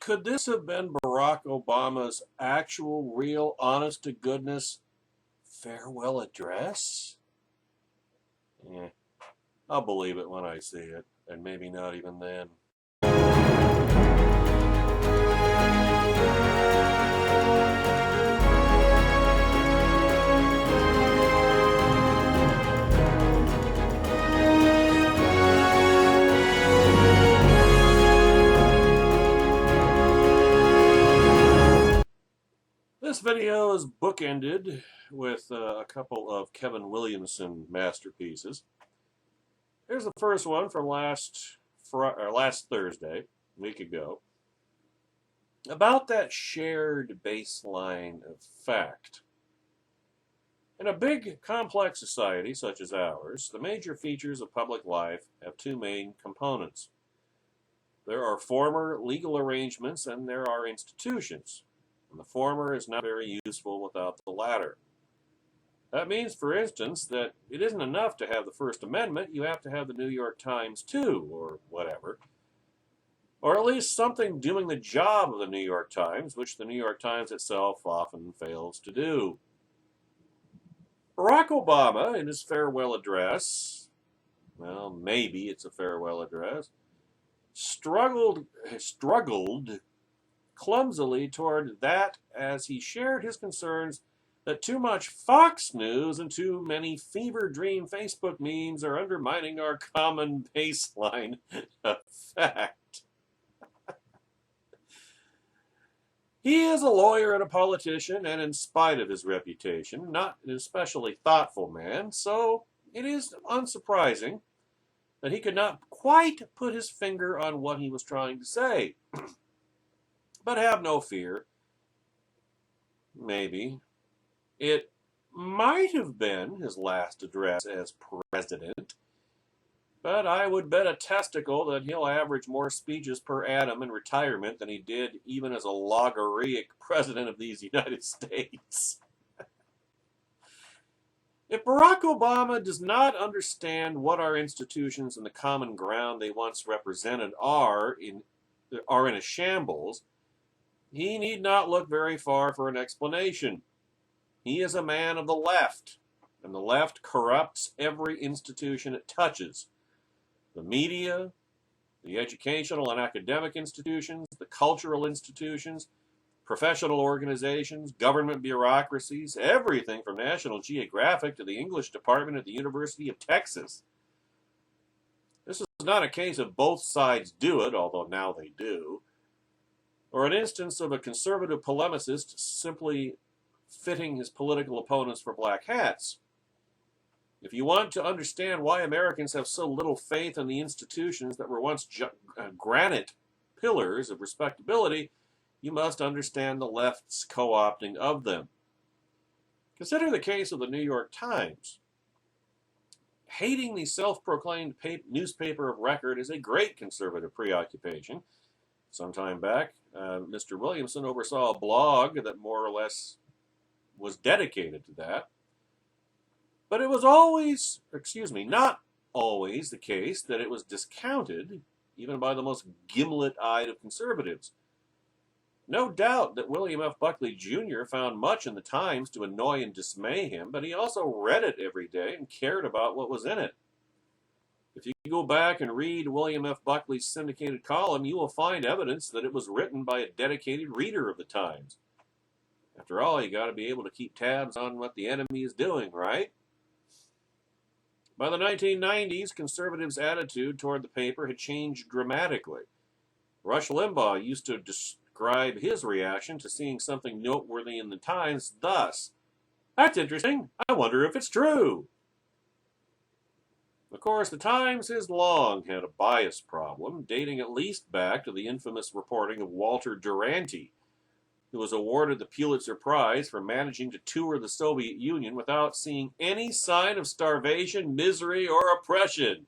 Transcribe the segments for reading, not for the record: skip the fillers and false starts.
Could this have been Barack Obama's actual, real, honest to goodness farewell address? Eh, I'll believe it when I see it, and maybe not even then. This video is bookended with a couple of Kevin Williamson masterpieces. Here's the first one from last Thursday, a week ago, about that shared baseline of fact. In a big, complex society such as ours, the major features of public life have two main components. There are former legal arrangements and there are institutions. And the former is not very useful without the latter. That means, for instance, that it isn't enough to have the First Amendment, you have to have the New York Times too, or whatever. Or at least something doing the job of the New York Times, which the New York Times itself often fails to do. Barack Obama, in his farewell address, well, maybe it's a farewell address, struggled clumsily toward that as he shared his concerns that too much Fox News and too many fever dream Facebook memes are undermining our common baseline of fact. He is a lawyer and a politician, and in spite of his reputation, not an especially thoughtful man, so it is unsurprising that he could not quite put his finger on what he was trying to say. But have no fear. Maybe. It might have been his last address as president, but I would bet a testicle that he'll average more speeches per annum in retirement than he did even as a logorrheic president of these United States. If Barack Obama does not understand what our institutions and the common ground they once represented are in a shambles, he need not look very far for an explanation. He is a man of the left, and the left corrupts every institution it touches. The media, the educational and academic institutions, the cultural institutions, professional organizations, government bureaucracies, everything from National Geographic to the English department at the University of Texas. This is not a case of both sides do it, although now they do, or an instance of a conservative polemicist simply fitting his political opponents for black hats. If you want to understand why Americans have so little faith in the institutions that were once granite pillars of respectability, you must understand the left's co-opting of them. Consider the case of the New York Times. Hating the self-proclaimed newspaper of record is a great conservative preoccupation. Some time back, Mr. Williamson oversaw a blog that more or less was dedicated to that. But it was not always the case that it was discounted, even by the most gimlet-eyed of conservatives. No doubt that William F. Buckley Jr. found much in the Times to annoy and dismay him, but he also read it every day and cared about what was in it. If you go back and read William F. Buckley's syndicated column, you will find evidence that it was written by a dedicated reader of the Times. After all, you got to be able to keep tabs on what the enemy is doing, right? By the 1990s, conservatives' attitude toward the paper had changed dramatically. Rush Limbaugh used to describe his reaction to seeing something noteworthy in the Times thus: "That's interesting. I wonder if it's true." Of course, the Times has long had a bias problem, dating at least back to the infamous reporting of Walter Duranty, who was awarded the Pulitzer Prize for managing to tour the Soviet Union without seeing any sign of starvation, misery, or oppression.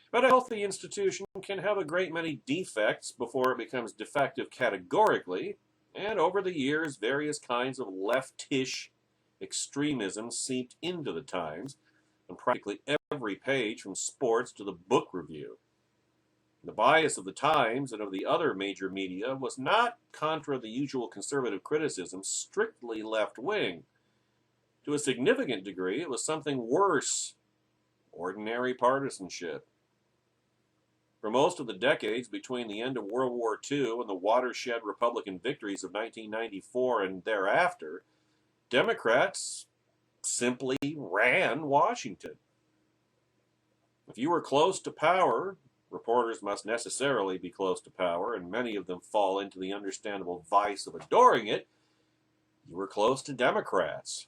But a healthy institution can have a great many defects before it becomes defective categorically, and over the years, various kinds of leftish extremism seeped into the Times on practically every page, from sports to the book review. The bias of the Times and of the other major media was not, contra the usual conservative criticism, strictly left-wing. To a significant degree, it was something worse: ordinary partisanship. For most of the decades between the end of World War II and the watershed Republican victories of 1994 and thereafter, Democrats simply ran Washington. If you were close to power, reporters must necessarily be close to power, and many of them fall into the understandable vice of adoring it, you were close to Democrats.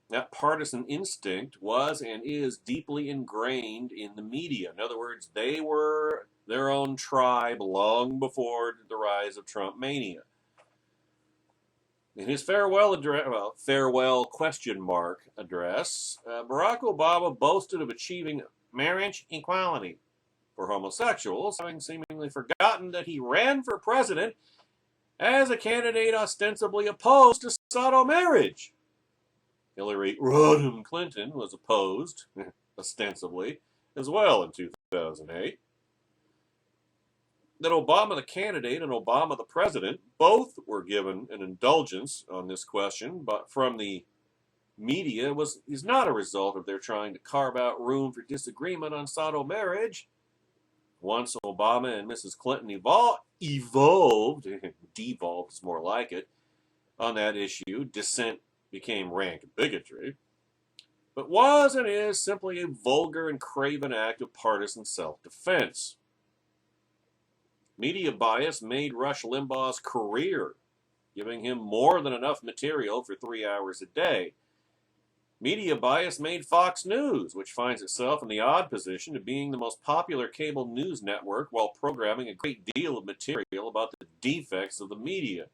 That partisan instinct was and is deeply ingrained in the media. In other words, they were their own tribe long before the rise of Trump mania. In his farewell address, farewell question mark address, Barack Obama boasted of achieving marriage equality for homosexuals, having seemingly forgotten that he ran for president as a candidate ostensibly opposed to sodomy marriage. Hillary Ronin Clinton was opposed, ostensibly, as well in 2008. That Obama the candidate and Obama the president both were given an indulgence on this question, but from the media is not a result of their trying to carve out room for disagreement on sodomy marriage. Once Obama and Mrs. Clinton devolved is more like it, on that issue, dissent became rank bigotry, but was and is simply a vulgar and craven act of partisan self-defense. Media bias made Rush Limbaugh's career, giving him more than enough material for 3 hours a day. Media bias made Fox News, which finds itself in the odd position of being the most popular cable news network while programming a great deal of material about the defects of the media.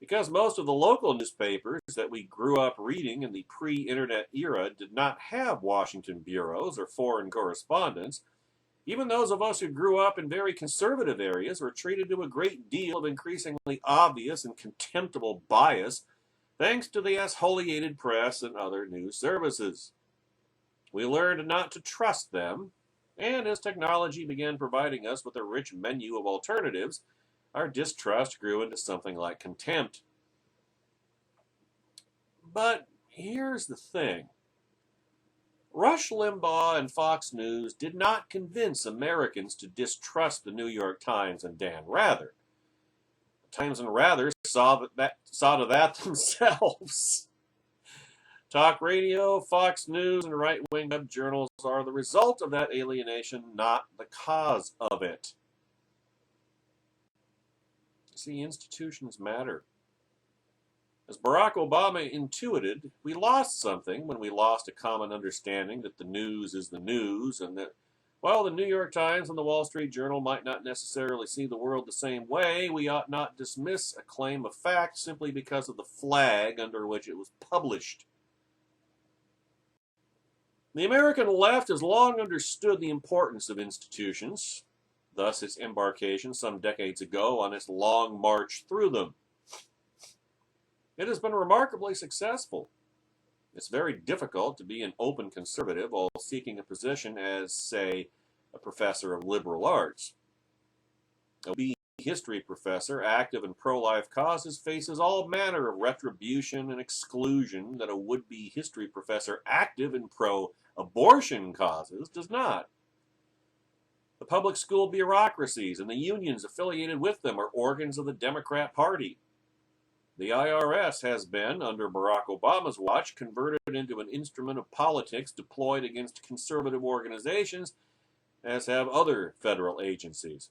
Because most of the local newspapers that we grew up reading in the pre-internet era did not have Washington bureaus or foreign correspondents, even those of us who grew up in very conservative areas were treated to a great deal of increasingly obvious and contemptible bias thanks to the exfoliated press and other news services. We learned not to trust them, and as technology began providing us with a rich menu of alternatives, our distrust grew into something like contempt. But here's the thing. Rush Limbaugh and Fox News did not convince Americans to distrust the New York Times and Dan Rather. The Times and Rather saw to that themselves. Talk radio, Fox News, and right-wing web journals are the result of that alienation, not the cause of it. See, institutions matter. As Barack Obama intuited, we lost something when we lost a common understanding that the news is the news, and that while the New York Times and the Wall Street Journal might not necessarily see the world the same way, we ought not dismiss a claim of fact simply because of the flag under which it was published. The American left has long understood the importance of institutions, thus its embarkation some decades ago on its long march through them. It has been remarkably successful. It's very difficult to be an open conservative while seeking a position as, say, a professor of liberal arts. A history professor active in pro-life causes faces all manner of retribution and exclusion that a would-be history professor active in pro-abortion causes does not. The public school bureaucracies and the unions affiliated with them are organs of the Democrat Party. The IRS has been, under Barack Obama's watch, converted into an instrument of politics deployed against conservative organizations, as have other federal agencies.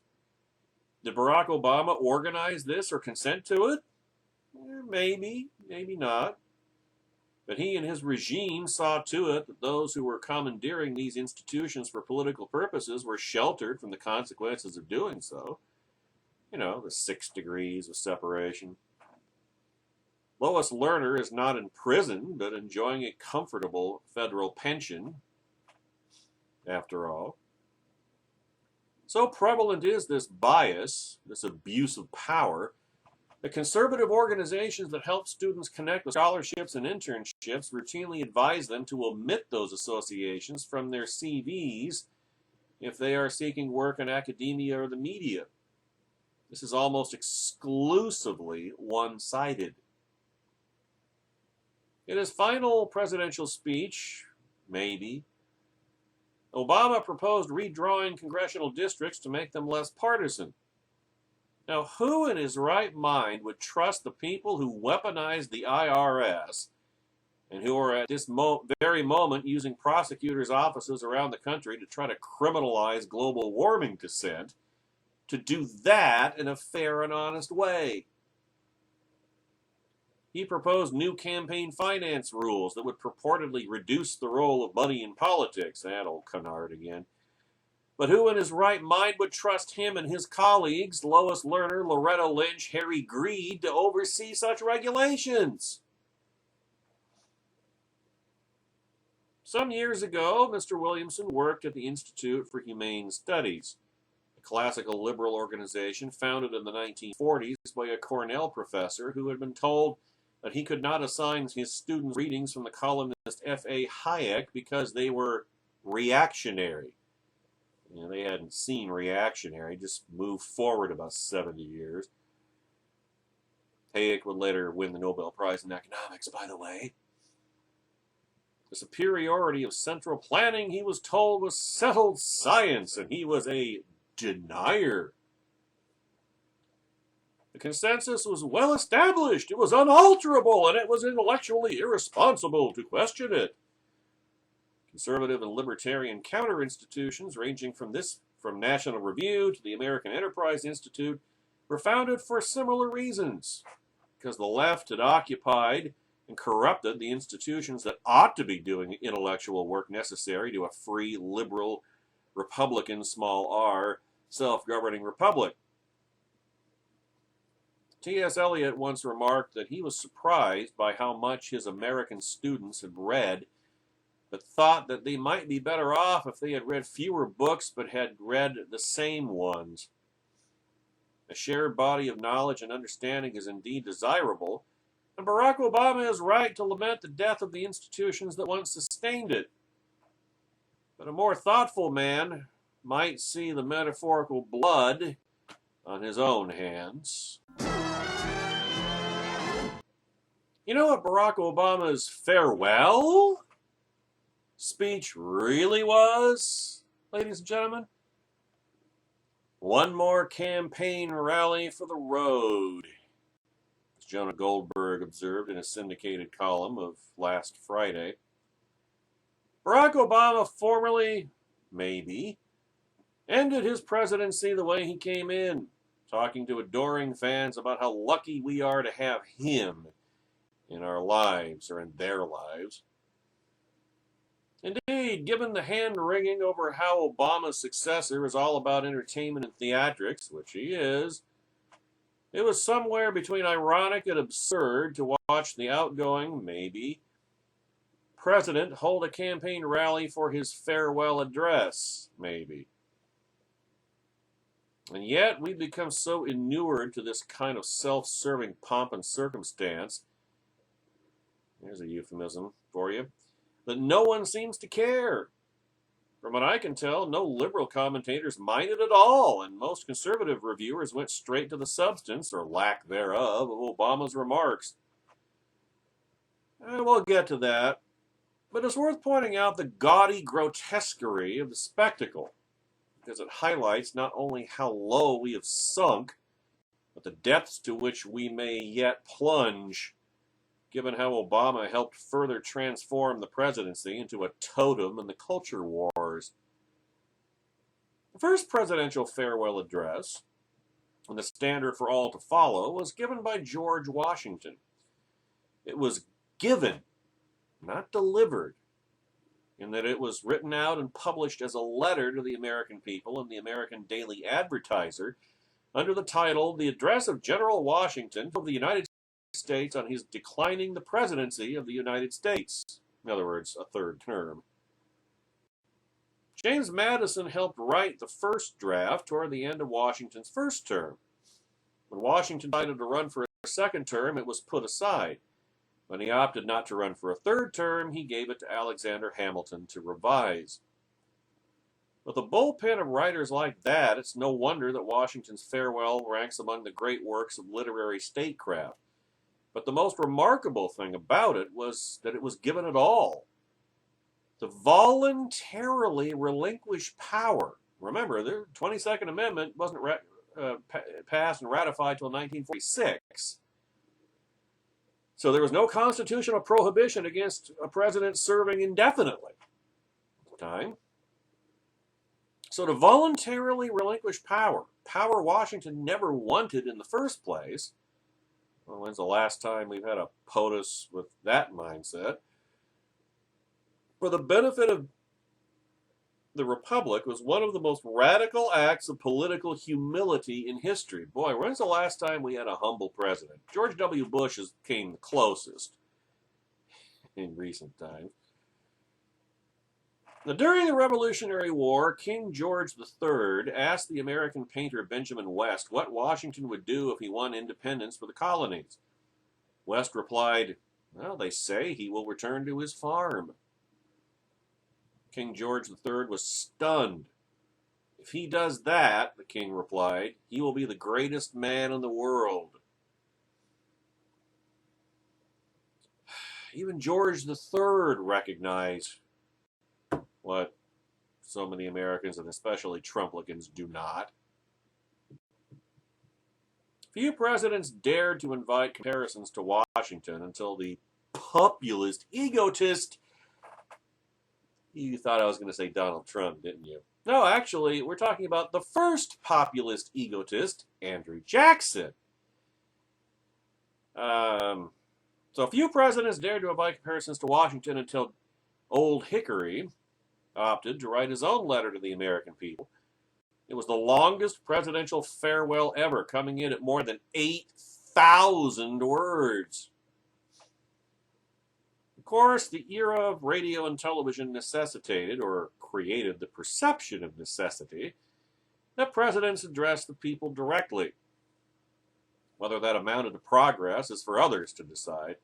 Did Barack Obama organize this or consent to it? Maybe, maybe not. But he and his regime saw to it that those who were commandeering these institutions for political purposes were sheltered from the consequences of doing so. You know, the 6 degrees of separation. Lois Lerner is not in prison, but enjoying a comfortable federal pension, after all. So prevalent is this bias, this abuse of power, that conservative organizations that help students connect with scholarships and internships routinely advise them to omit those associations from their CVs if they are seeking work in academia or the media. This is almost exclusively one-sided. In his final presidential speech, maybe, Obama proposed redrawing congressional districts to make them less partisan. Now, who in his right mind would trust the people who weaponize the IRS and who are at this very moment using prosecutors' offices around the country to try to criminalize global warming dissent, to do that in a fair and honest way? He proposed new campaign finance rules that would purportedly reduce the role of money in politics. That old canard again. But who in his right mind would trust him and his colleagues, Lois Lerner, Loretta Lynch, Harry Greid, to oversee such regulations? Some years ago, Mr. Williamson worked at the Institute for Humane Studies, a classical liberal organization founded in the 1940s by a Cornell professor who had been told that he could not assign his students readings from the columnist F.A. Hayek because they were reactionary. You know, they hadn't seen reactionary, just moved forward about 70 years. Hayek would later win the Nobel Prize in economics, by the way. The superiority of central planning, he was told, was settled science, and he was a denier. The consensus was well established, it was unalterable, and it was intellectually irresponsible to question it. Conservative and libertarian counter-institutions, ranging from National Review to the American Enterprise Institute, were founded for similar reasons, because the left had occupied and corrupted the institutions that ought to be doing intellectual work necessary to a free, liberal, Republican, small r, self-governing republic. T.S. Eliot once remarked that he was surprised by how much his American students had read, but thought that they might be better off if they had read fewer books but had read the same ones. A shared body of knowledge and understanding is indeed desirable, and Barack Obama is right to lament the death of the institutions that once sustained it. But a more thoughtful man might see the metaphorical blood on his own hands. You know what Barack Obama's farewell speech really was, ladies and gentlemen? One more campaign rally for the road, as Jonah Goldberg observed in a syndicated column of last Friday. Barack Obama formally, maybe, ended his presidency the way he came in, talking to adoring fans about how lucky we are to have him in our lives, or in their lives. Indeed, given the hand-wringing over how Obama's successor is all about entertainment and theatrics, which he is, it was somewhere between ironic and absurd to watch the outgoing, maybe, president hold a campaign rally for his farewell address, maybe. And yet, we've become so inured to this kind of self-serving pomp and circumstance, there's a euphemism for you, that no one seems to care. From what I can tell, no liberal commentators minded at all, and most conservative reviewers went straight to the substance, or lack thereof, of Obama's remarks. And we'll get to that, but it's worth pointing out the gaudy grotesquerie of the spectacle, because it highlights not only how low we have sunk, but the depths to which we may yet plunge, given how Obama helped further transform the presidency into a totem in the culture wars. The first presidential farewell address, and the standard for all to follow, was given by George Washington. It was given, not delivered, in that it was written out and published as a letter to the American people in the American Daily Advertiser under the title, The Address of General Washington of the United States on his declining the presidency of the United States. In other words, a third term. James Madison helped write the first draft toward the end of Washington's first term. When Washington decided to run for a second term, it was put aside. When he opted not to run for a third term, he gave it to Alexander Hamilton to revise. With a bullpen of writers like that, it's no wonder that Washington's farewell ranks among the great works of literary statecraft. But the most remarkable thing about it was that it was given at all. To voluntarily relinquish power. Remember, the 22nd Amendment wasn't passed and ratified until 1946. So there was no constitutional prohibition against a president serving indefinitely at the time. So to voluntarily relinquish power, power Washington never wanted in the first place. Well, when's the last time we've had a POTUS with that mindset? For the benefit of the Republic was one of the most radical acts of political humility in history. Boy, when's the last time we had a humble president? George W. Bush came the closest in recent times. Now, during the Revolutionary War, King George III asked the American painter Benjamin West what Washington would do if he won independence for the colonies. West replied, "Well, they say he will return to his farm." King George III was stunned. "If he does that," the king replied, "he will be the greatest man in the world." Even George III recognized what so many Americans, and especially Trumplicans, do not. Few presidents dared to invite comparisons to Washington until the populist egotist. You thought I was going to say Donald Trump, didn't you? No, actually, we're talking about the first populist egotist, Andrew Jackson. So few presidents dared to invite comparisons to Washington until Old Hickory opted to write his own letter to the American people. It was the longest presidential farewell ever, coming in at more than 8,000 words. Of course, the era of radio and television necessitated, or created the perception of necessity, that presidents address the people directly. Whether that amounted to progress is for others to decide.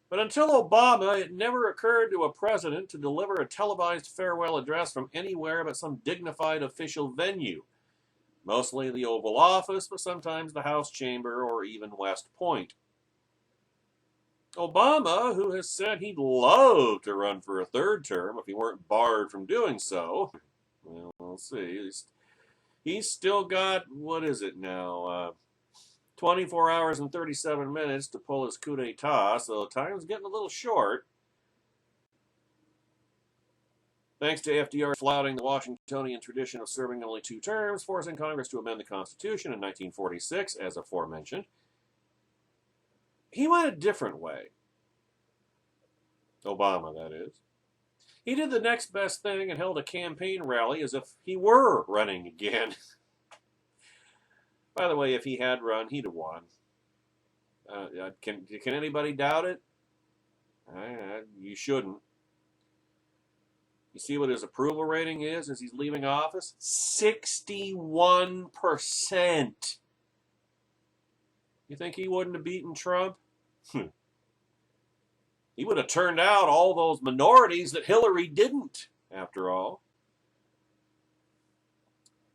But until Obama, it never occurred to a president to deliver a televised farewell address from anywhere but some dignified official venue. Mostly the Oval Office, but sometimes the House Chamber or even West Point. Obama, who has said he'd love to run for a third term if he weren't barred from doing so, well, we'll see. He's still got, what is it now, 24 hours and 37 minutes to pull his coup d'etat, so time's getting a little short. Thanks to FDR flouting the Washingtonian tradition of serving only 2 terms, forcing Congress to amend the Constitution in 1946, as aforementioned. He went a different way. Obama, that is. He did the next best thing and held a campaign rally as if he were running again. By the way, if he had run, he'd have won. Can anybody doubt it? You shouldn't. You see what his approval rating is as he's leaving office? 61%. You think he wouldn't have beaten Trump? He would have turned out all those minorities that Hillary didn't, after all.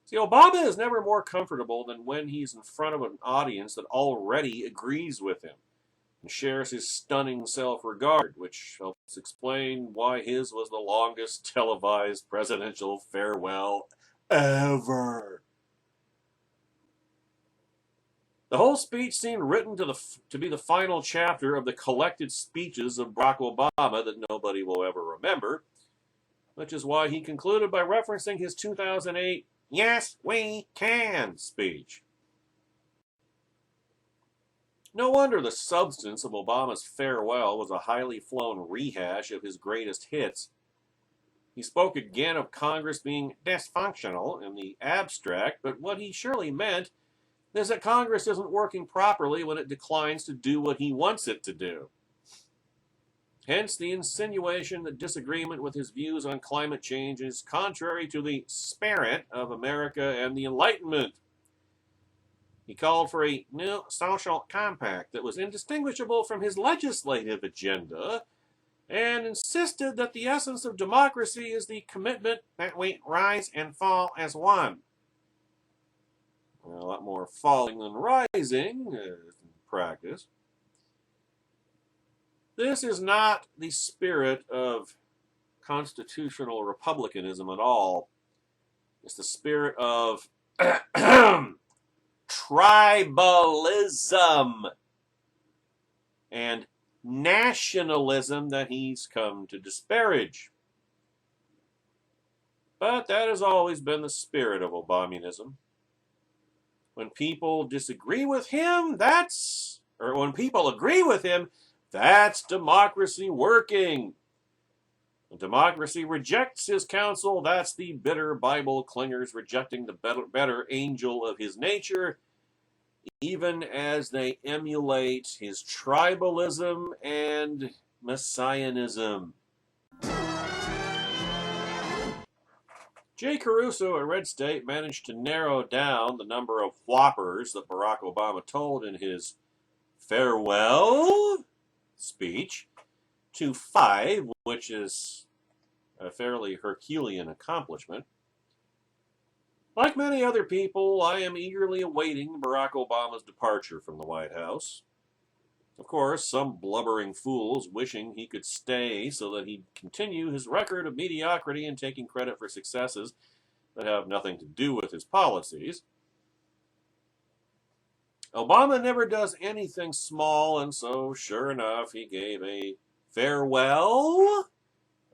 See, Obama is never more comfortable than when he's in front of an audience that already agrees with him and shares his stunning self-regard, which helps explain why his was the longest televised presidential farewell ever. The whole speech seemed written to be the final chapter of the collected speeches of Barack Obama that nobody will ever remember, which is why he concluded by referencing his 2008 "Yes, we can" speech. No wonder the substance of Obama's farewell was a highly flown rehash of his greatest hits. He spoke again of Congress being dysfunctional in the abstract, but what he surely meant is that Congress isn't working properly when it declines to do what he wants it to do. Hence the insinuation that disagreement with his views on climate change is contrary to the spirit of America and the Enlightenment. He called for a new social compact that was indistinguishable from his legislative agenda and insisted that the essence of democracy is the commitment that we rise and fall as one. A lot more falling than rising in practice. This is not the spirit of constitutional republicanism at all. It's the spirit of tribalism and nationalism that he's come to disparage. But that has always been the spirit of Obamunism. When people disagree with him, when people agree with him, that's democracy working. When democracy rejects his counsel, that's the bitter Bible clingers rejecting the better angel of his nature, even as they emulate his tribalism and messianism. Jay Caruso at Red State managed to narrow down the number of whoppers that Barack Obama told in his farewell speech to 5, which is a fairly Herculean accomplishment. Like many other people, I am eagerly awaiting Barack Obama's departure from the White House. Of course, some blubbering fools wishing he could stay so that he'd continue his record of mediocrity and taking credit for successes that have nothing to do with his policies. Obama never does anything small, and so, sure enough, he gave a farewell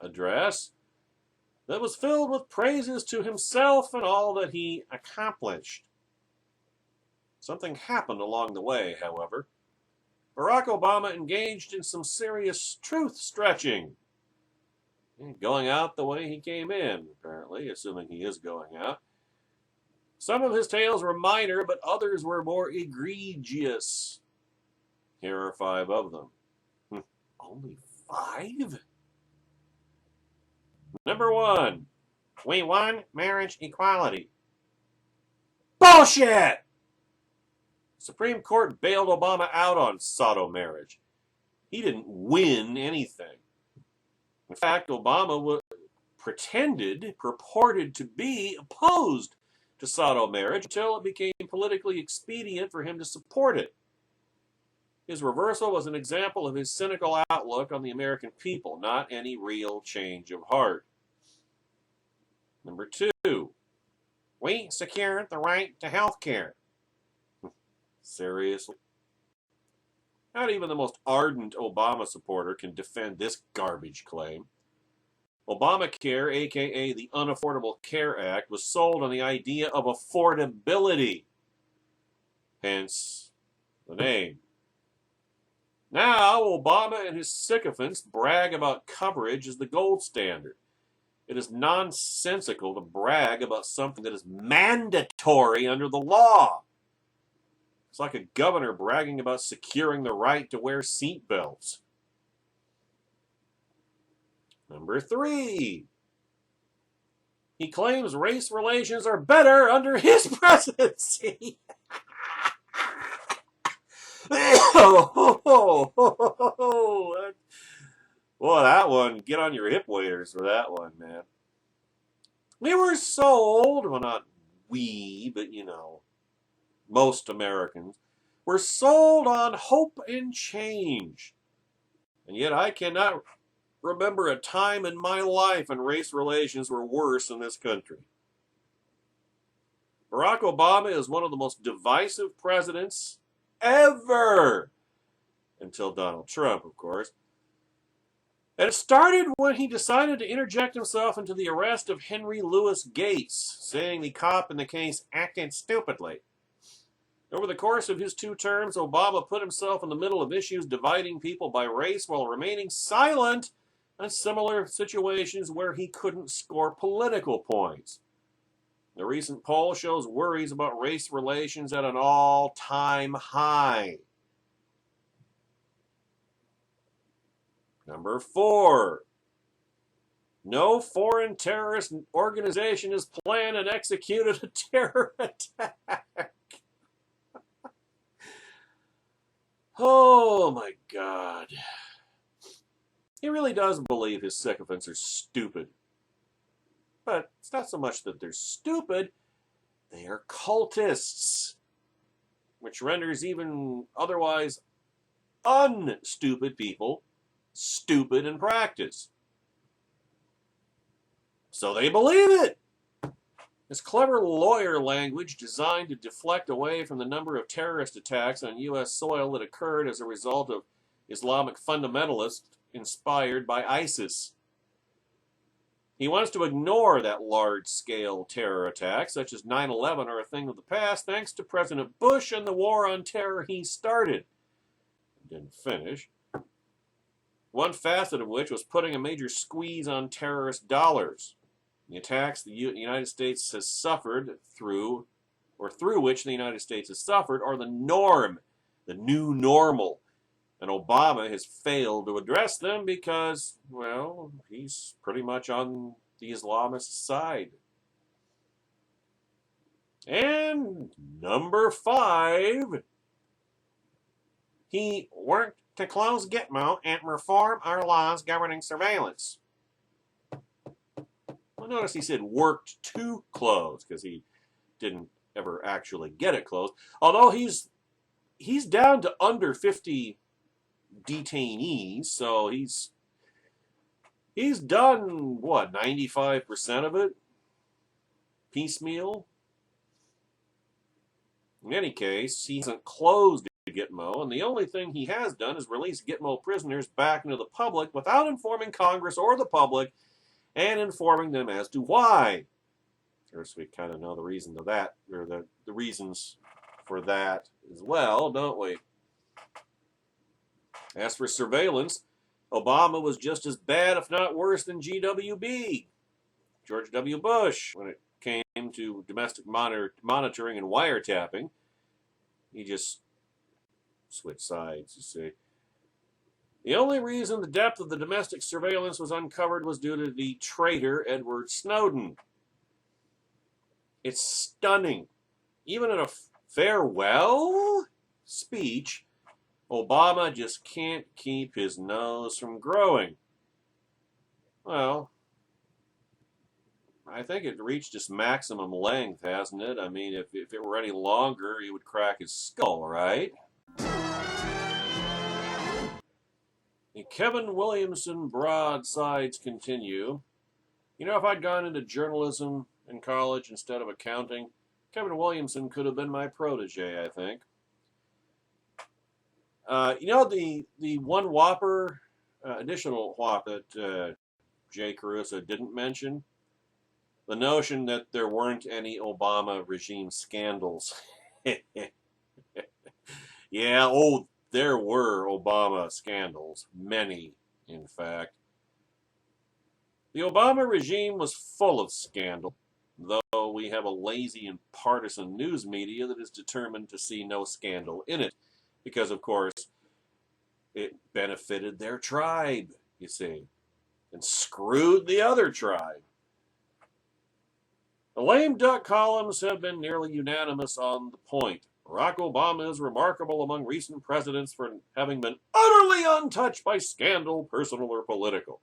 address that was filled with praises to himself and all that he accomplished. Something happened along the way, however. Barack Obama engaged in some serious truth-stretching. Going out the way he came in, apparently, assuming he is going out. Some of his tales were minor, but others were more egregious. Here are 5 of them. Only 5? Number 1, we won marriage equality. Bullshit! The Supreme Court bailed Obama out on Soto marriage. He didn't win anything. In fact, Obama purported to be opposed to Soto marriage until it became politically expedient for him to support it. His reversal was an example of his cynical outlook on the American people, not any real change of heart. Number 2, we secured the right to health care. Seriously? Not even the most ardent Obama supporter can defend this garbage claim. Obamacare, aka the Unaffordable Care Act, was sold on the idea of affordability. Hence the name. Now, Obama and his sycophants brag about coverage as the gold standard. It is nonsensical to brag about something that is mandatory under the law. It's like a governor bragging about securing the right to wear seatbelts. Number 3, he claims race relations are better under his presidency. Boy, that one, get on your hip waders for that one, man. We were sold, well, not we, but most Americans, were sold on hope and change. And yet I cannot remember a time in my life when race relations were worse in this country. Barack Obama is one of the most divisive presidents ever. Until Donald Trump, of course. And it started when he decided to interject himself into the arrest of Henry Louis Gates, saying the cop in the case acted stupidly. Over the course of his 2 terms, Obama put himself in the middle of issues dividing people by race while remaining silent on similar situations where he couldn't score political points. The recent poll shows worries about race relations at an all-time high. Number 4, no foreign terrorist organization has planned and executed a terror attack. Oh my God. He really does believe his sycophants are stupid. But it's not so much that they're stupid, they are cultists, which renders even otherwise unstupid people stupid in practice. So they believe it. This clever lawyer language designed to deflect away from the number of terrorist attacks on U.S. soil that occurred as a result of Islamic fundamentalists inspired by ISIS. He wants to ignore that large-scale terror attack, such as 9/11, are a thing of the past, thanks to President Bush and the war on terror he started. Didn't finish. One facet of which was putting a major squeeze on terrorist dollars. The attacks the United States has suffered through which the United States has suffered, are the norm, the new normal. And Obama has failed to address them because, well, he's pretty much on the Islamist side. And number 5, he worked to close Gitmo and reform our laws governing surveillance. Well, notice he said worked to close because he didn't ever actually get it closed. Although he's down to under 50 detainees, so he's done what, 95% of it piecemeal. In any case, he hasn't closed Gitmo, and the only thing he has done is release Gitmo prisoners back into the public without informing Congress or the public and informing them as to why. Of course, we kind of know the reason to that, or the reasons for that as well, don't we? As for surveillance, Obama was just as bad, if not worse, than GWB, George W. Bush, when it came to domestic monitoring and wiretapping. He just switched sides, you see. The only reason the depth of the domestic surveillance was uncovered was due to the traitor Edward Snowden. It's stunning. Even in a farewell speech, Obama just can't keep his nose from growing. Well, I think it reached its maximum length, hasn't it? I mean, if it were any longer, he would crack his skull, right? The Kevin Williamson broadsides continue. You know, if I'd gone into journalism in college instead of accounting, Kevin Williamson could have been my protege, I think. You know, the one whopper, additional whopper that Jay Caruso didn't mention? The notion that there weren't any Obama regime scandals. Yeah, there were Obama scandals. Many, in fact. The Obama regime was full of scandal, though we have a lazy and partisan news media that is determined to see no scandal in it. Because, of course, it benefited their tribe, you see, and screwed the other tribe. The lame duck columns have been nearly unanimous on the point. Barack Obama is remarkable among recent presidents for having been utterly untouched by scandal, personal or political.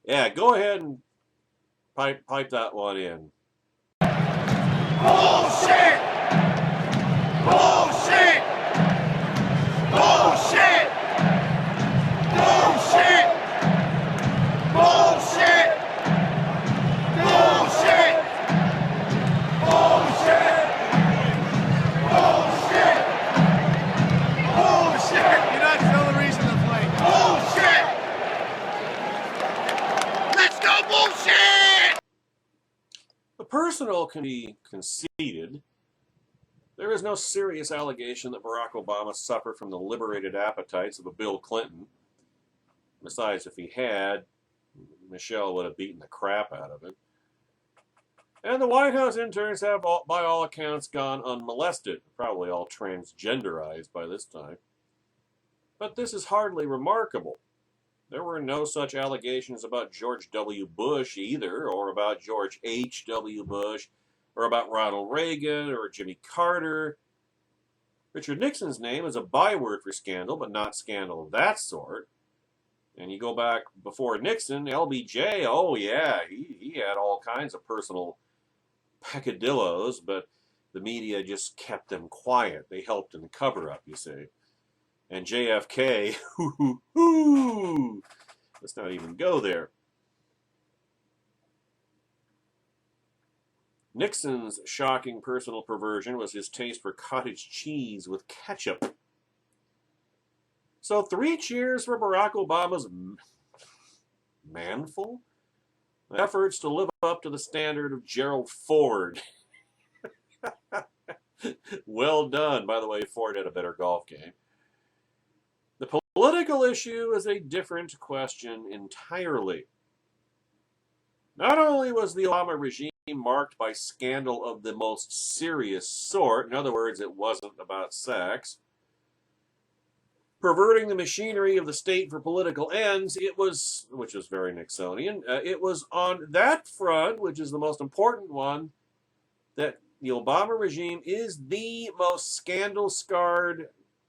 Yeah, go ahead and pipe that one in. Bullshit! Bullshit! Bullshit! Bullshit! Bullshit! Bullshit! Bullshit! Bullshit! Bullshit! You're not telling the reason to play. Bullshit! Let's go bullshit! The personal can be conceded. There is no serious allegation that Barack Obama suffered from the liberated appetites of a Bill Clinton. Besides, if he had, Michelle would have beaten the crap out of him. And the White House interns have, by all accounts, gone unmolested, probably all transgenderized by this time. But this is hardly remarkable. There were no such allegations about George W. Bush either, or about George H.W. Bush, or about Ronald Reagan, or Jimmy Carter. Richard Nixon's name is a byword for scandal, but not scandal of that sort. And you go back before Nixon, LBJ, oh yeah, he had all kinds of personal peccadillos, but the media just kept them quiet. They helped in the cover-up, you see. And JFK, let's not even go there. Nixon's shocking personal perversion was his taste for cottage cheese with ketchup. So 3 cheers for Barack Obama's manful efforts to live up to the standard of Gerald Ford. Well done. By the way, Ford had a better golf game. The political issue is a different question entirely. Not only was the Obama regime marked by scandal of the most serious sort, in other words, it wasn't about sex, perverting the machinery of the state for political ends, it was, which was very Nixonian, it was on that front, which is the most important one, that the Obama regime is the most scandal-scarred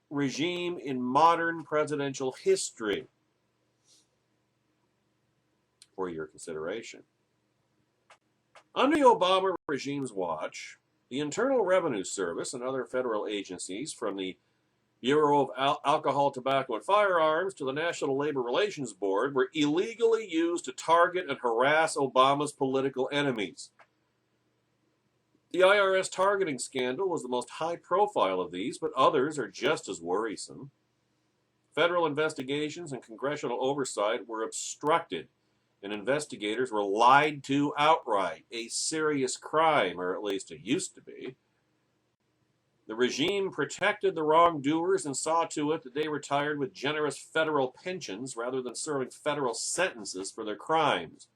regime in modern presidential history. For your consideration. Under the Obama regime's watch, the Internal Revenue Service and other federal agencies, from the Bureau of Alcohol, Tobacco, and Firearms to the National Labor Relations Board, were illegally used to target and harass Obama's political enemies. The IRS targeting scandal was the most high-profile of these, but others are just as worrisome. Federal investigations and congressional oversight were obstructed, and investigators were lied to outright, a serious crime, or at least it used to be. The regime protected the wrongdoers and saw to it that they retired with generous federal pensions rather than serving federal sentences for their crimes.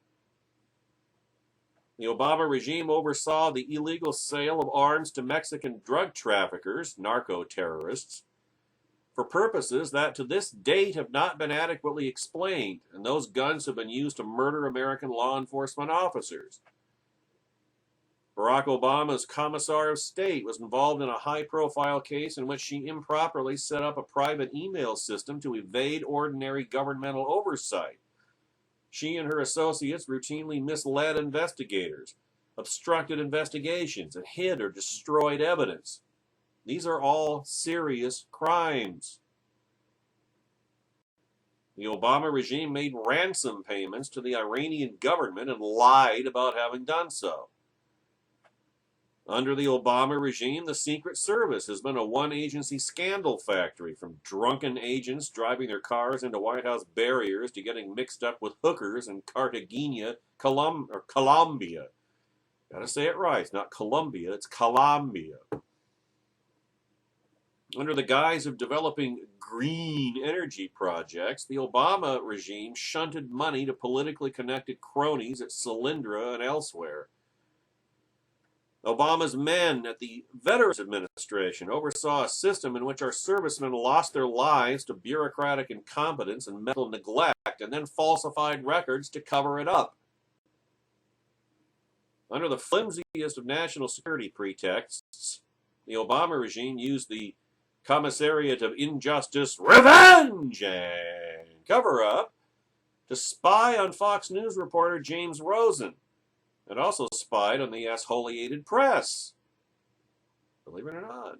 The Obama regime oversaw the illegal sale of arms to Mexican drug traffickers, narco-terrorists, for purposes that to this date have not been adequately explained, and those guns have been used to murder American law enforcement officers. Barack Obama's Commissar of State was involved in a high-profile case in which she improperly set up a private email system to evade ordinary governmental oversight. She and her associates routinely misled investigators, obstructed investigations, and hid or destroyed evidence. These are all serious crimes. The Obama regime made ransom payments to the Iranian government and lied about having done so. Under the Obama regime, the Secret Service has been a one-agency scandal factory, from drunken agents driving their cars into White House barriers to getting mixed up with hookers in Cartagena, Colombia. Gotta say it right. It's not Colombia, it's Colombia. Under the guise of developing green energy projects, the Obama regime shunted money to politically connected cronies at Solyndra and elsewhere. Obama's men at the Veterans Administration oversaw a system in which our servicemen lost their lives to bureaucratic incompetence and mental neglect, and then falsified records to cover it up. Under the flimsiest of national security pretexts, the Obama regime used the Commissariat of Injustice, Revenge, and Cover-Up to spy on Fox News reporter James Rosen, and also spied on the exfoliated press. Believe it or not.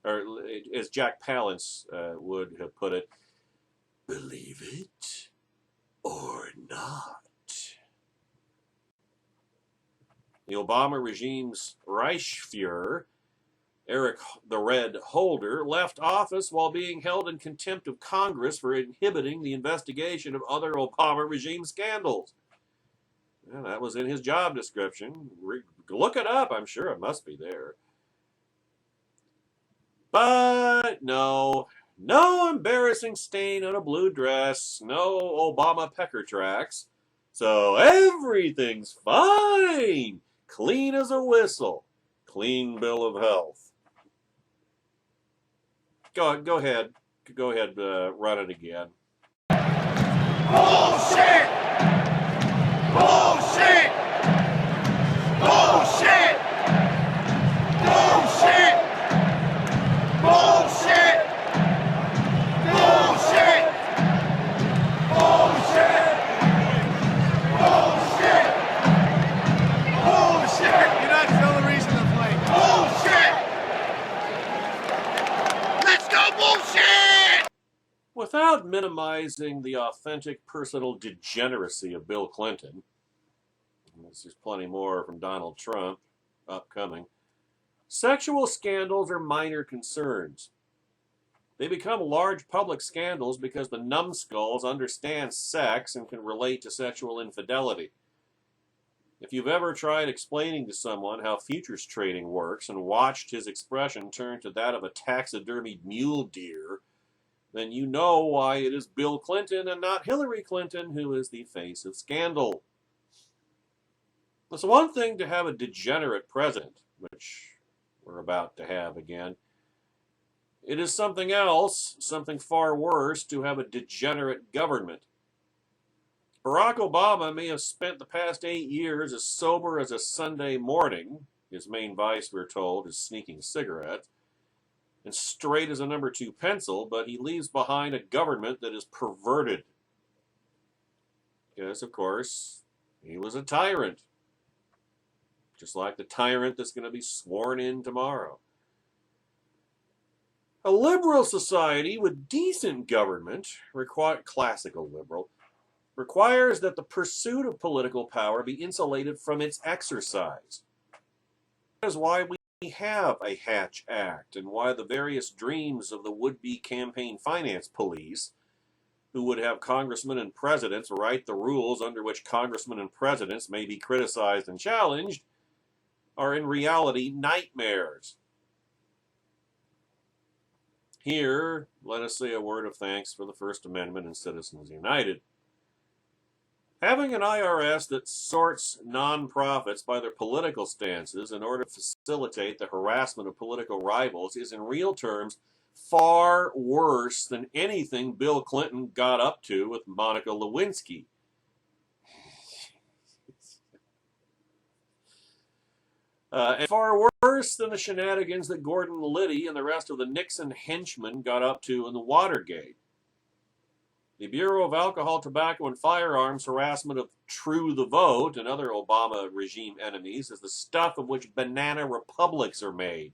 Or as Jack Palance would have put it, believe it or not. The Obama regime's Reichsfuhrer, Eric the Red Holder, left office while being held in contempt of Congress for inhibiting the investigation of other Obama regime scandals. Yeah, that was in his job description. Look it up. I'm sure it must be there. But no embarrassing stain on a blue dress, no Obama pecker tracks. So everything's fine. Clean as a whistle. Clean bill of health. Go ahead, run it again. Bullshit! Bullshit! Bullshit! Bullshit! without minimizing the authentic personal degeneracy of Bill Clinton, there's plenty more from Donald Trump upcoming, sexual scandals are minor concerns. They become large public scandals because the numbskulls understand sex and can relate to sexual infidelity. If you've ever tried explaining to someone how futures trading works and watched his expression turn to that of a taxidermied mule deer, then you know why it is Bill Clinton and not Hillary Clinton who is the face of scandal. It's one thing to have a degenerate president, which we're about to have again. It is something else, something far worse, to have a degenerate government. Barack Obama may have spent the past 8 years as sober as a Sunday morning. His main vice, we're told, is sneaking cigarettes, and straight as a number 2 pencil, but he leaves behind a government that is perverted. Because, of course, he was a tyrant. Just like the tyrant that's going to be sworn in tomorrow. A liberal society with decent government, classical liberal, requires that the pursuit of political power be insulated from its exercise. That is why we have a Hatch Act and why the various dreams of the would-be campaign finance police, who would have congressmen and presidents write the rules under which congressmen and presidents may be criticized and challenged, are in reality nightmares. Here, let us say a word of thanks for the First Amendment and Citizens United. Having an IRS that sorts nonprofits by their political stances in order to facilitate the harassment of political rivals is in real terms far worse than anything Bill Clinton got up to with Monica Lewinsky. And far worse than the shenanigans that Gordon Liddy and the rest of the Nixon henchmen got up to in the Watergate. The Bureau of Alcohol, Tobacco, and Firearms harassment of True the Vote and other Obama regime enemies is the stuff of which banana republics are made.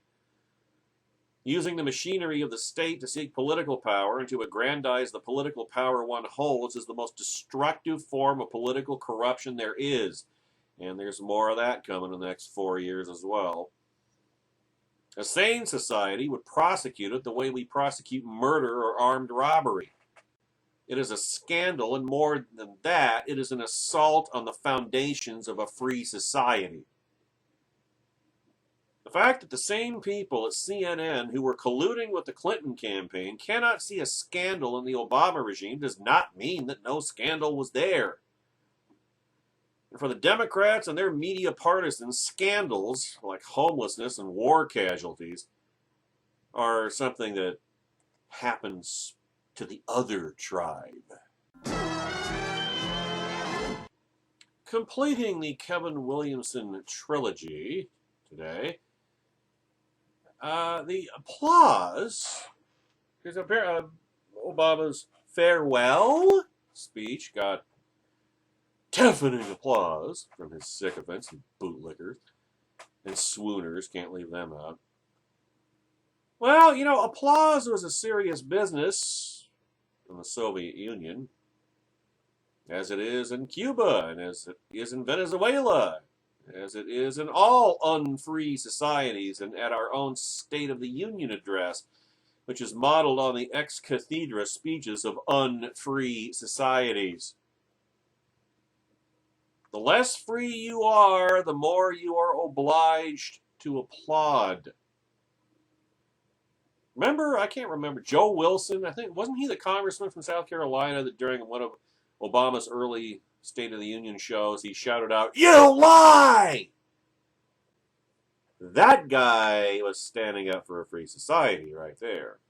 Using the machinery of the state to seek political power and to aggrandize the political power one holds is the most destructive form of political corruption there is. And there's more of that coming in the next 4 years as well. A sane society would prosecute it the way we prosecute murder or armed robbery. It is a scandal, and more than that, it is an assault on the foundations of a free society. The fact that the same people at CNN who were colluding with the Clinton campaign cannot see a scandal in the Obama regime does not mean that no scandal was there. And for the Democrats and their media partisans, scandals like homelessness and war casualties are something that happens to the other tribe. Completing the Kevin Williamson trilogy today, the applause, because Obama's farewell speech got deafening applause from his sycophants and bootlickers and swooners, can't leave them out. Well, you know, applause was a serious business in the Soviet Union, as it is in Cuba, and as it is in Venezuela, as it is in all unfree societies, and at our own State of the Union address, which is modeled on the ex cathedra speeches of unfree societies. The less free you are, the more you are obliged to applaud. Remember, I can't remember, Joe Wilson, I think, wasn't he the congressman from South Carolina that during one of Obama's early State of the Union shows, he shouted out, "You lie!" That guy was standing up for a free society right there.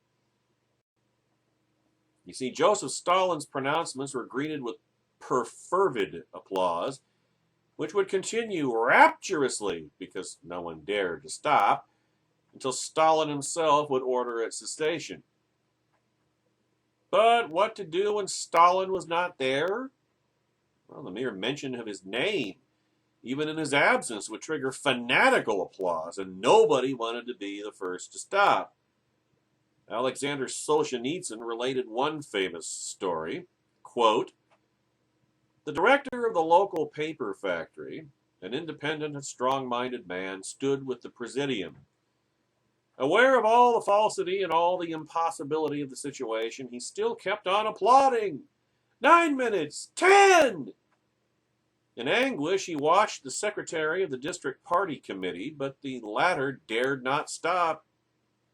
You see, Joseph Stalin's pronouncements were greeted with perfervid applause, which would continue rapturously, because no one dared to stop, until Stalin himself would order its cessation. But what to do when Stalin was not there? Well, the mere mention of his name, even in his absence, would trigger fanatical applause, and nobody wanted to be the first to stop. Alexander Solzhenitsyn related one famous story. Quote, the director of the local paper factory, an independent and strong-minded man, stood with the presidium. Aware of all the falsity and all the impossibility of the situation, he still kept on applauding. 9 minutes! 10! In anguish, he watched the secretary of the district party committee, but the latter dared not stop.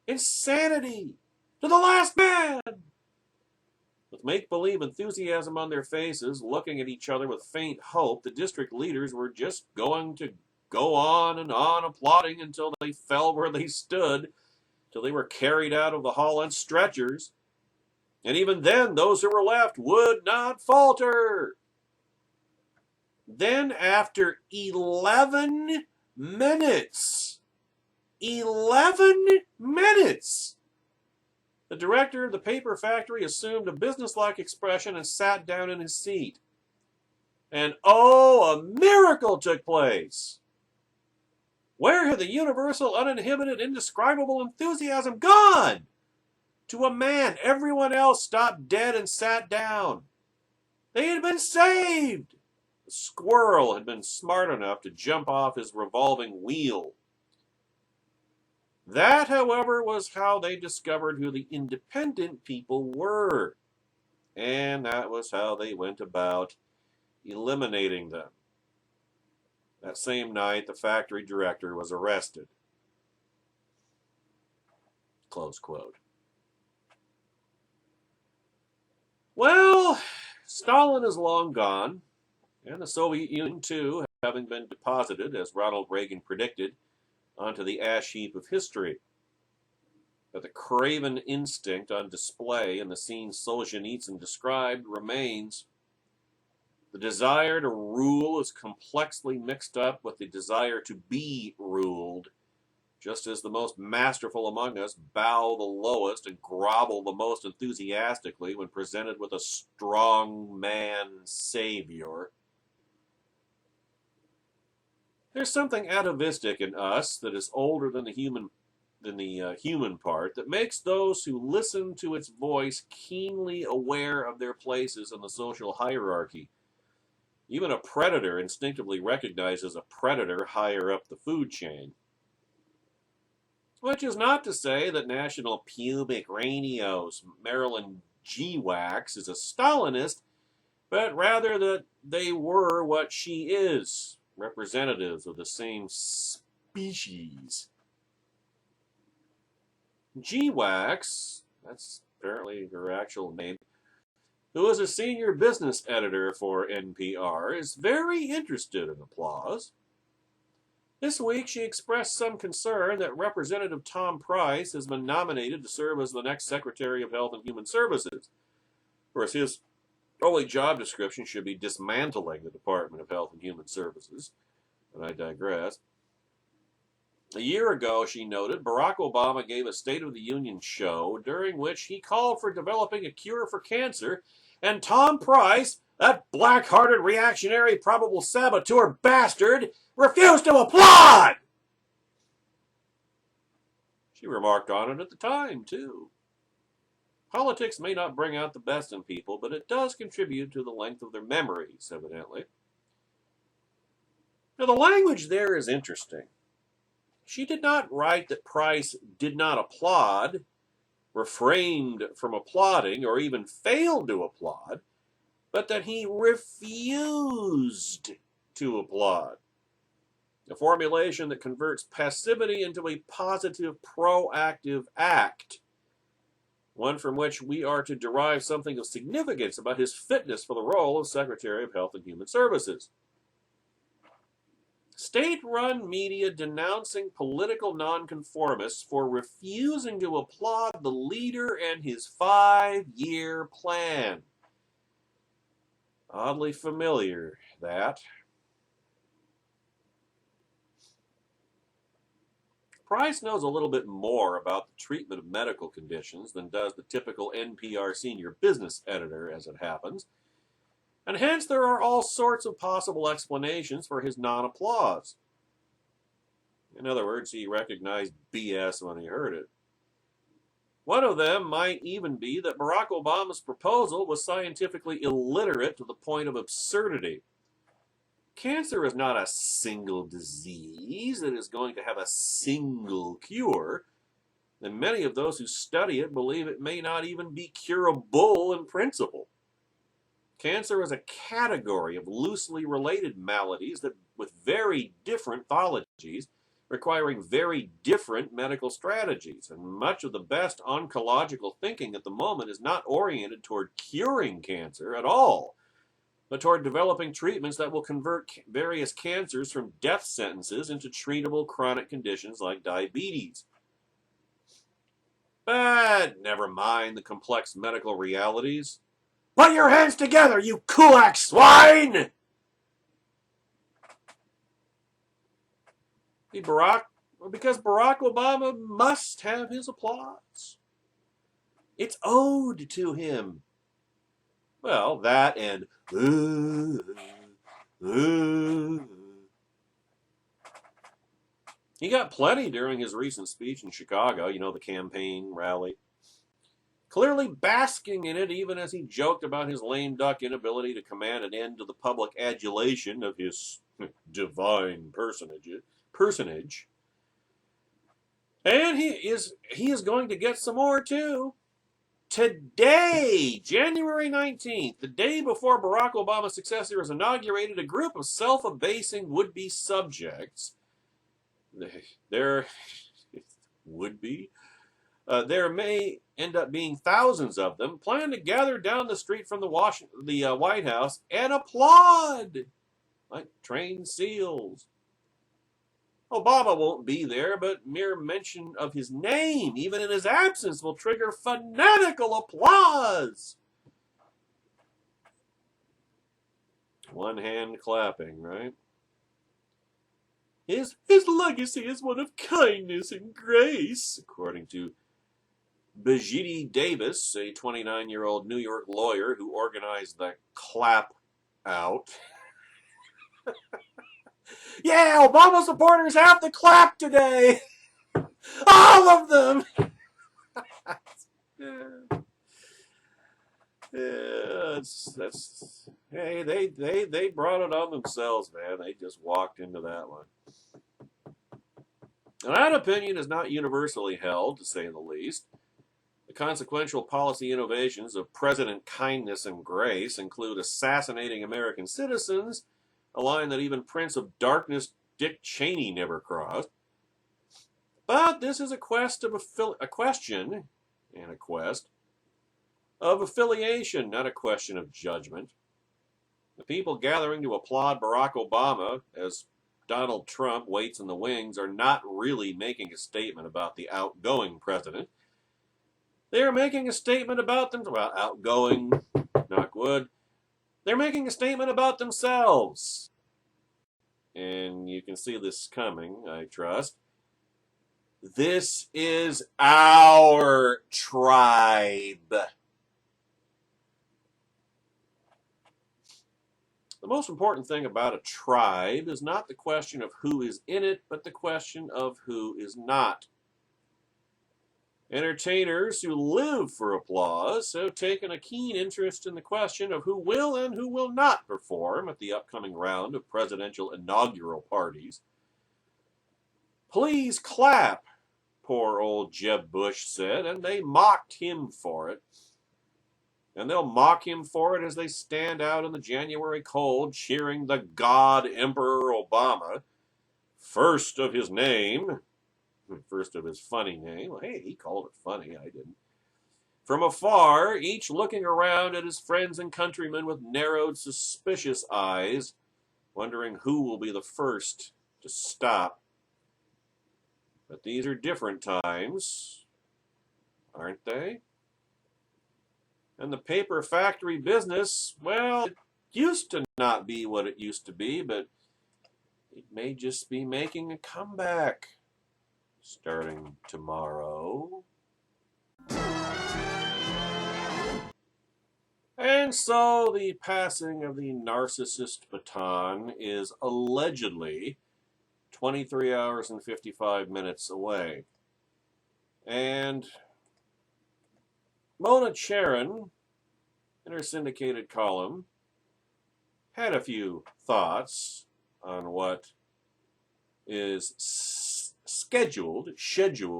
Insanity! To the last man! With make-believe enthusiasm on their faces, looking at each other with faint hope, the district leaders were just going to go on and on applauding until they fell where they stood, till they were carried out of the hall on stretchers. And even then, those who were left would not falter. Then, after 11 minutes, 11 minutes, the director of the paper factory assumed a businesslike expression and sat down in his seat. And oh, a miracle took place! Where had the universal, uninhibited, indescribable enthusiasm gone? To a man, everyone else stopped dead and sat down. They had been saved! The squirrel had been smart enough to jump off his revolving wheel. That, however, was how they discovered who the independent people were. And that was how they went about eliminating them. That same night, the factory director was arrested. Close quote. Well, Stalin is long gone, and the Soviet Union, too, having been deposited, as Ronald Reagan predicted, onto the ash heap of history. But the craven instinct on display in the scene Solzhenitsyn described remains. The desire to rule is complexly mixed up with the desire to be ruled, just as the most masterful among us bow the lowest and grovel the most enthusiastically when presented with a strong man savior. There's something atavistic in us that is older than the human part that makes those who listen to its voice keenly aware of their places in the social hierarchy. Even a predator instinctively recognizes a predator higher up the food chain. Which is not to say that National Public Radio's Marilyn G. Wax is a Stalinist, but rather that they were what she is, representatives of the same species. G. Wax, that's apparently her actual name, who is a senior business editor for NPR, is very interested in applause. This week, she expressed some concern that Representative Tom Price has been nominated to serve as the next Secretary of Health and Human Services. Of course, his only job description should be dismantling the Department of Health and Human Services, but I digress. A year ago, she noted, Barack Obama gave a State of the Union show during which he called for developing a cure for cancer, and Tom Price, that black-hearted reactionary probable saboteur bastard, refused to applaud! She remarked on it at the time, too. Politics may not bring out the best in people, but it does contribute to the length of their memories, evidently. Now, the language there is interesting. She did not write that Price did not applaud, refrained from applauding, or even failed to applaud, but that he refused to applaud. A formulation that converts passivity into a positive, proactive act, one from which we are to derive something of significance about his fitness for the role of Secretary of Health and Human Services. State-run media denouncing political nonconformists for refusing to applaud the leader and his 5-year plan. Oddly familiar, that. Price knows a little bit more about the treatment of medical conditions than does the typical NPR senior business editor, as it happens, and hence there are all sorts of possible explanations for his non-applause. In other words, he recognized BS when he heard it. One of them might even be that Barack Obama's proposal was scientifically illiterate to the point of absurdity. Cancer is not a single disease that is going to have a single cure, and many of those who study it believe it may not even be curable in principle. Cancer is a category of loosely related maladies that, with very different pathologies, requiring very different medical strategies. And much of the best oncological thinking at the moment is not oriented toward curing cancer at all, but toward developing treatments that will convert various cancers from death sentences into treatable chronic conditions like diabetes. But never mind the complex medical realities. Put your hands together, you kulak swine! Because Barack Obama must have his applause. It's owed to him. Well, that and he got plenty during his recent speech in Chicago, the campaign rally. Clearly basking in it, even as he joked about his lame duck inability to command an end to the public adulation of his divine personage. And he is going to get some more too. Today, January 19th, the day before Barack Obama's successor is inaugurated, a group of self-abasing would-be subjects, there may end up being thousands of them, plan to gather down the street from the White House and applaud like trained seals. Obama won't be there, but mere mention of his name, even in his absence, will trigger fanatical applause. One hand clapping, right? His legacy is one of kindness and grace, according to Bajidi Davis, a 29-year-old New York lawyer who organized the clap out. Yeah, Obama supporters have the clap today. All of them. Hey, they brought it on themselves, man. They just walked into that one. And that opinion is not universally held, to say the least. The consequential policy innovations of President Kindness and Grace include assassinating American citizens, a line that even Prince of Darkness Dick Cheney never crossed. But this is a question of affiliation, not a question of judgment. The people gathering to applaud Barack Obama as Donald Trump waits in the wings are not really making a statement about the outgoing president. They are making a statement about outgoing, knock wood. They're making a statement about themselves. And you can see this coming, I trust. This is our tribe. The most important thing about a tribe is not the question of who is in it, but the question of who is not. Entertainers who live for applause have taken a keen interest in the question of who will and who will not perform at the upcoming round of presidential inaugural parties. Please clap, poor old Jeb Bush said, and they mocked him for it. And they'll mock him for it as they stand out in the January cold cheering the God Emperor Obama, first of his name, first of his funny name. Well, hey, he called it funny, I didn't. From afar, each looking around at his friends and countrymen with narrowed, suspicious eyes, wondering who will be the first to stop. But these are different times, aren't they? And the paper factory business, well, it used to not be what it used to be, but it may just be making a comeback starting tomorrow. And so the passing of the narcissist baton is allegedly 23 hours and 55 minutes away. And Mona Charen, in her syndicated column, had a few thoughts on what is scheduled,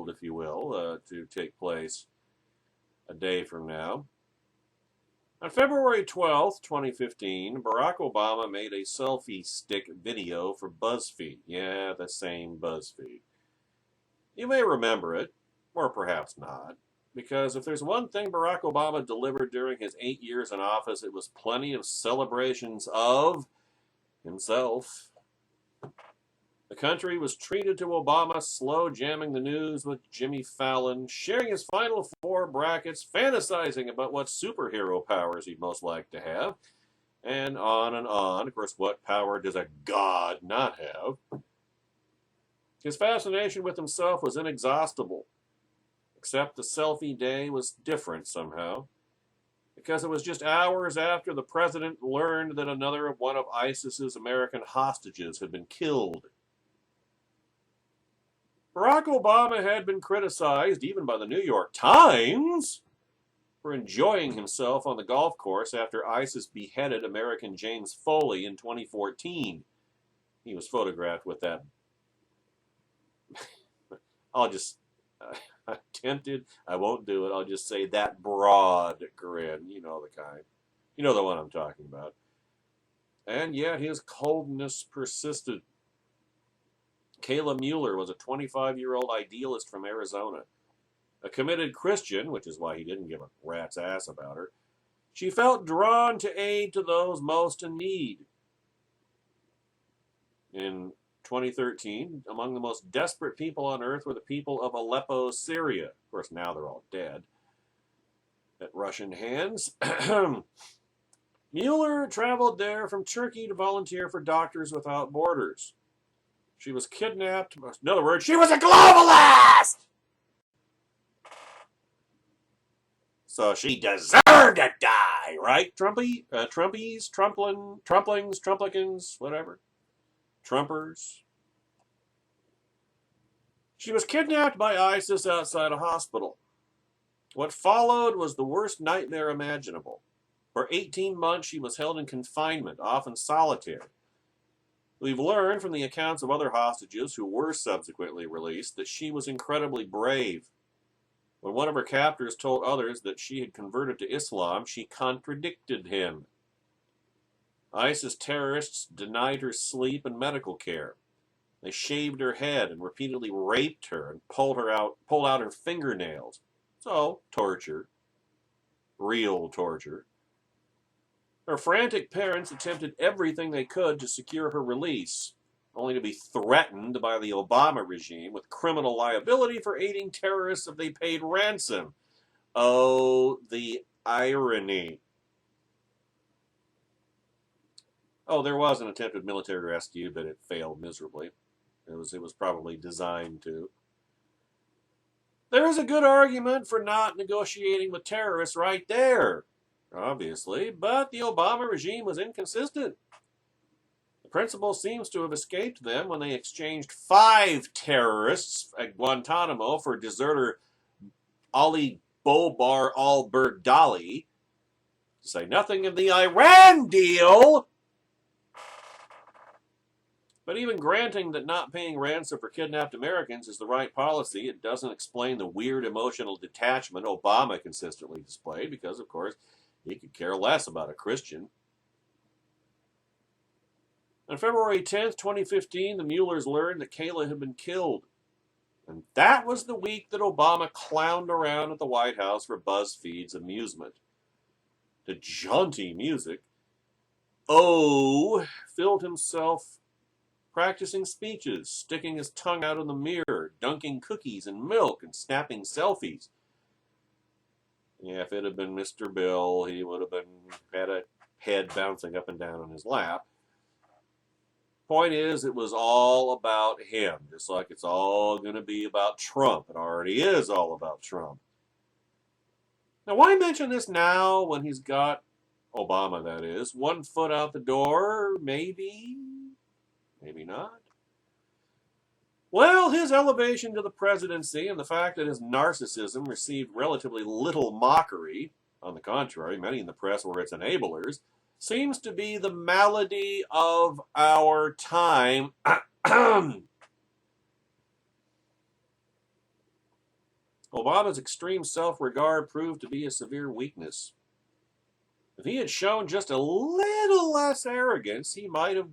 if you will, to take place a day from now. On February 12th, 2015, Barack Obama made a selfie stick video for BuzzFeed. Yeah, the same BuzzFeed. You may remember it, or perhaps not, because if there's one thing Barack Obama delivered during his 8 years in office, it was plenty of celebrations of himself. The country was treated to Obama slow jamming the news with Jimmy Fallon, sharing his final four brackets, fantasizing about what superhero powers he'd most like to have, and on and on. Of course, what power does a god not have? His fascination with himself was inexhaustible, except the selfie day was different somehow, because it was just hours after the president learned that another one of ISIS's American hostages had been killed. Barack Obama had been criticized, even by the New York Times, for enjoying himself on the golf course after ISIS beheaded American James Foley in 2014. He was photographed with that. I'm tempted. I won't do it. I'll just say that broad grin. You know the kind. You know the one I'm talking about. And yet his coldness persisted. Kayla Mueller was a 25-year-old idealist from Arizona. A committed Christian, which is why he didn't give a rat's ass about her. She felt drawn to aid to those most in need. In 2013, among the most desperate people on earth were the people of Aleppo, Syria. Of course, now they're all dead at Russian hands. Mueller traveled there from Turkey to volunteer for Doctors Without Borders. She was kidnapped. In other words, she was a globalist! So she deserved to die, right? Trumpies, Trumplings, Trumplicans, whatever. Trumpers. She was kidnapped by ISIS outside a hospital. What followed was the worst nightmare imaginable. For 18 months, she was held in confinement, often solitary. We've learned from the accounts of other hostages who were subsequently released that she was incredibly brave. When one of her captors told others that she had converted to Islam, she contradicted him. ISIS terrorists denied her sleep and medical care. They shaved her head and repeatedly raped her and pulled out her fingernails. So, torture. Real torture. Her frantic parents attempted everything they could to secure her release, only to be threatened by the Obama regime with criminal liability for aiding terrorists if they paid ransom. Oh, the irony. Oh, there was an attempted military rescue, but it failed miserably. It was probably designed to. There is a good argument for not negotiating with terrorists right there, obviously, but the Obama regime was inconsistent. The principle seems to have escaped them when they exchanged 5 terrorists at Guantanamo for deserter Ali Bobar al-Baghdadi, to say nothing of the Iran deal. But even granting that not paying ransom for kidnapped Americans is the right policy, it doesn't explain the weird emotional detachment Obama consistently displayed, because, of course, he could care less about a Christian. On February 10th, 2015, the Muellers learned that Kayla had been killed. And that was the week that Obama clowned around at the White House for BuzzFeed's amusement. To jaunty music, filled himself practicing speeches, sticking his tongue out in the mirror, dunking cookies in milk, and snapping selfies. Yeah, if it had been Mr. Bill, he would have had a head bouncing up and down on his lap. Point is, it was all about him, just like it's all going to be about Trump. It already is all about Trump. Now, why mention this now when he's got Obama, that is, one foot out the door? Maybe not. Well, his his elevation to the presidency and the fact that his narcissism received relatively little mockery, on the contrary, many in the press were its enablers, seems to be the malady of our time. Obama's extreme self-regard proved to be a severe weakness. If he had shown just a little less arrogance, he might have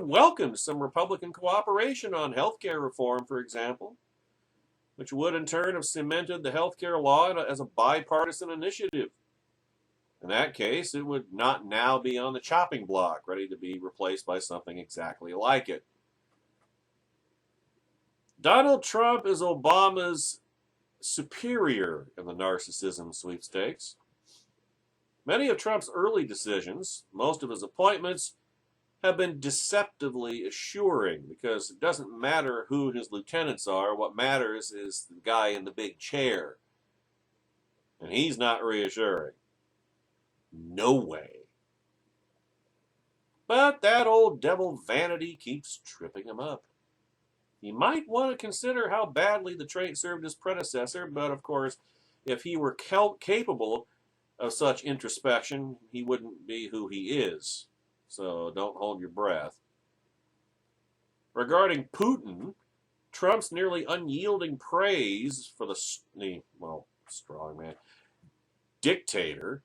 welcomed some Republican cooperation on health care reform, for example, which would in turn have cemented the health care law as a bipartisan initiative. In that case, it would not now be on the chopping block, ready to be replaced by something exactly like it. Donald Trump is Obama's superior in the narcissism sweepstakes. Many of Trump's early decisions, most of his appointments, have been deceptively assuring because it doesn't matter who his lieutenants are. What matters is the guy in the big chair. And he's not reassuring. No way. But that old devil vanity keeps tripping him up. He might want to consider how badly the trait served his predecessor, but of course, if he were capable of such introspection, he wouldn't be who he is. So don't hold your breath. Regarding Putin, Trump's nearly unyielding praise for the strongman dictator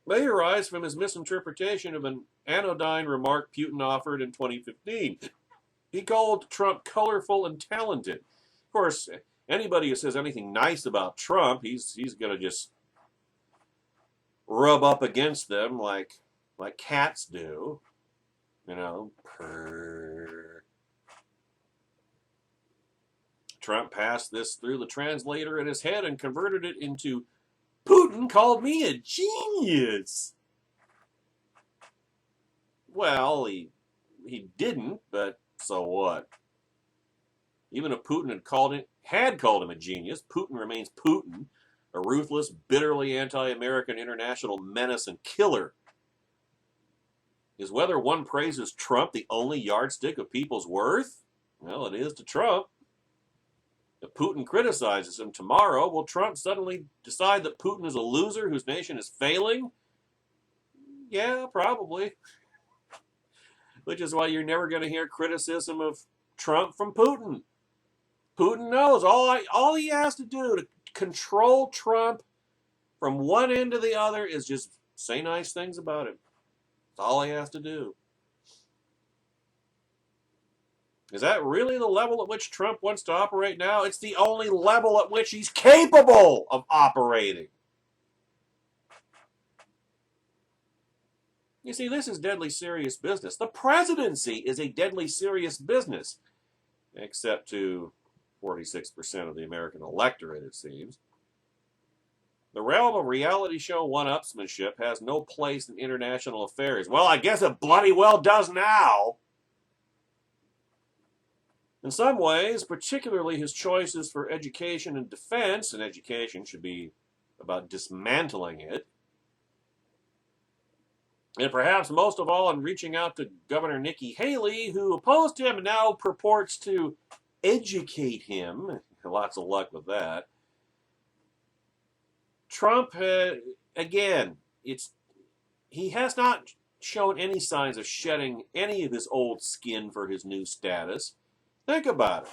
may arise from his misinterpretation of an anodyne remark Putin offered in 2015. He called Trump colorful and talented. Of course, anybody who says anything nice about Trump, he's going to just rub up against them like cats do. You know, purr. Trump passed this through the translator in his head and converted it into, Putin called me a genius. Well, he didn't, but so what? Even if Putin had called him a genius, Putin remains Putin, a ruthless, bitterly anti-American international menace and killer. Is whether one praises Trump the only yardstick of people's worth? Well, it is to Trump. If Putin criticizes him tomorrow, will Trump suddenly decide that Putin is a loser whose nation is failing? Yeah, probably. Which is why you're never going to hear criticism of Trump from Putin. Putin knows all he has to do to control Trump from one end to the other is just say nice things about him. That's all he has to do. Is that really the level at which Trump wants to operate now? It's the only level at which he's capable of operating. You see, this is deadly serious business. The presidency is a deadly serious business, except to 46% of the American electorate, it seems. The realm of reality show one-upsmanship has no place in international affairs. Well, I guess it bloody well does now. In some ways, particularly his choices for education and defense, and education should be about dismantling it, and perhaps most of all in reaching out to Governor Nikki Haley, who opposed him and now purports to educate him. Lots of luck with that. Trump, again, he has not shown any signs of shedding any of his old skin for his new status. Think about it.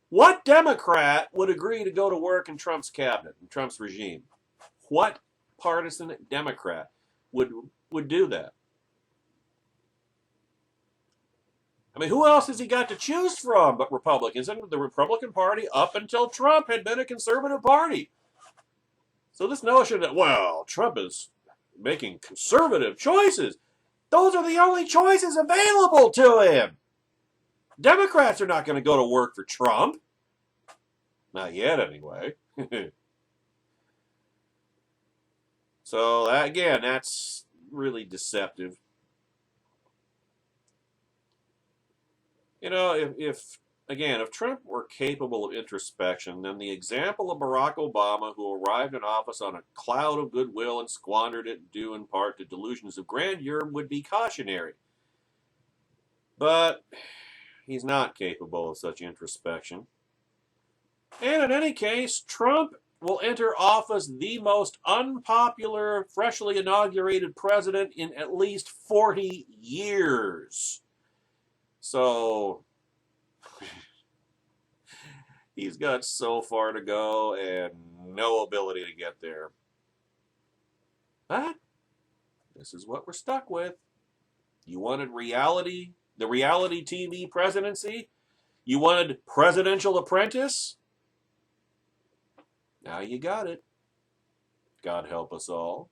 What Democrat would agree to go to work in Trump's cabinet, in Trump's regime? What partisan Democrat would do that? I mean, who else has he got to choose from but Republicans? And the Republican Party, up until Trump, had been a conservative party. So this notion that, well, Trump is making conservative choices, those are the only choices available to him. Democrats are not going to go to work for Trump. Not yet, anyway. So, again, that's really deceptive. You know, if Trump were capable of introspection, then the example of Barack Obama, who arrived in office on a cloud of goodwill and squandered it due in part to delusions of grandeur, would be cautionary. But he's not capable of such introspection. And in any case, Trump will enter office the most unpopular, freshly inaugurated president in at least 40 years. So he's got so far to go and no ability to get there. But this is what we're stuck with. You wanted reality, the reality TV presidency? You wanted Presidential Apprentice? Now you got it. God help us all.